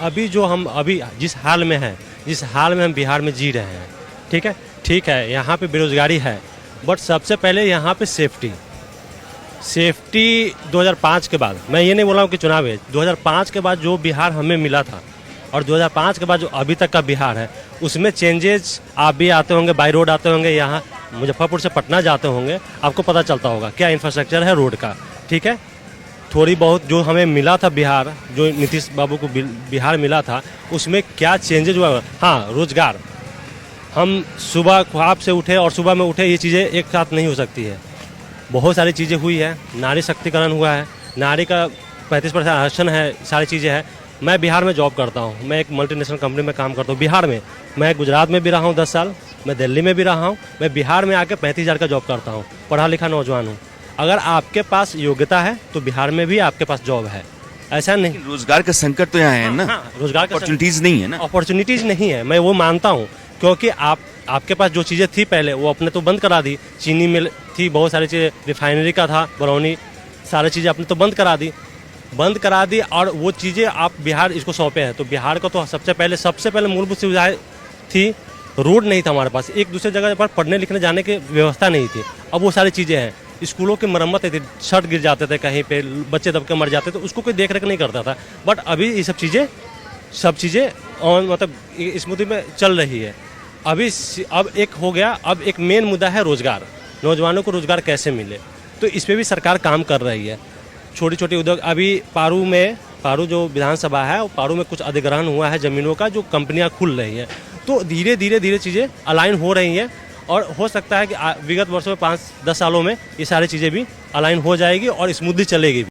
अभी जो हम अभी जिस हाल में हैं, जिस हाल में हम बिहार में जी रहे हैं, ठीक है, यहाँ पे बेरोजगारी है, बट सबसे पहले यहाँ पे सेफ्टी 2005 के बाद, मैं ये नहीं बोल रहा हूँ कि चुनाव है, 2005 के बाद जो बिहार हमें मिला था और 2005 के बाद जो अभी तक का बिहार है, उसमें चेंजेस आप भी आते होंगे, बाई रोड आते होंगे, यहाँ मुजफ्फरपुर से पटना जाते होंगे, आपको पता चलता होगा क्या इंफ्रास्ट्रक्चर है रोड का। ठीक है, थोड़ी बहुत जो हमें मिला था बिहार, जो नीतीश बाबू को बिहार मिला था, उसमें क्या चेंजेज हुआ। हाँ, रोजगार, हम सुबह ख्वाब से उठे और सुबह में उठे, ये चीज़ें एक साथ नहीं हो सकती है। बहुत सारी चीज़ें हुई है, नारी शक्तिकरण हुआ है, नारी का 35% आरक्षण है, सारी चीज़ें हैं। मैं बिहार में जॉब करता हूँ, मैं एक मल्टीनेशनल कंपनी में काम करता हूँ बिहार में। मैं गुजरात में भी रहा हूँ 10 साल, मैं दिल्ली में भी रहा हूँ, मैं बिहार में आके 35,000 का जॉब करता हूँ, पढ़ा लिखा नौजवान हूँ। अगर आपके पास योग्यता है तो बिहार में भी आपके पास जॉब है, ऐसा नहीं। रोजगार का संकट तो यहाँ है ना। हाँ, रोजगार का अपॉर्चुनिटीज नहीं है ना। अपॉर्चुनिटीज़ नहीं है, मैं वो मानता हूँ, क्योंकि आपके पास जो चीज़ें थी पहले वो अपने तो बंद करा दी। चीनी मिल थी, बहुत सारी चीज़ें, रिफाइनरी का था, बरौनी, सारी चीज़ें अपने तो बंद करा दी और वो चीज़ें आप बिहार इसको सौंपे हैं। तो बिहार को तो सबसे पहले मूलभूत सुविधाएं थी, रोड नहीं था हमारे पास, एक दूसरे जगह पर पढ़ने लिखने जाने की व्यवस्था नहीं थी। अब वो सारी चीज़ें हैं, स्कूलों की मरम्मत थी, छत गिर जाते थे कहीं पे, बच्चे दब के मर जाते थे, उसको कोई देख रेख नहीं करता था। बट अभी ये सब चीज़ें और मतलब स्मूथी में चल रही है। अब एक हो गया, अब एक मेन मुद्दा है रोजगार, नौजवानों को रोजगार कैसे मिले, तो इस पर भी सरकार काम कर रही है। छोटी छोटी उद्योग, अभी पारू जो विधानसभा है, पारू में कुछ अधिग्रहण हुआ है ज़मीनों का, जो कंपनियां खुल रही हैं। तो धीरे धीरे चीज़ें अलाइन हो रही हैं और हो सकता है कि विगत वर्षों में 5-10 सालों में ये सारी चीज़ें भी अलाइन हो जाएगी और स्मूथली चलेगी।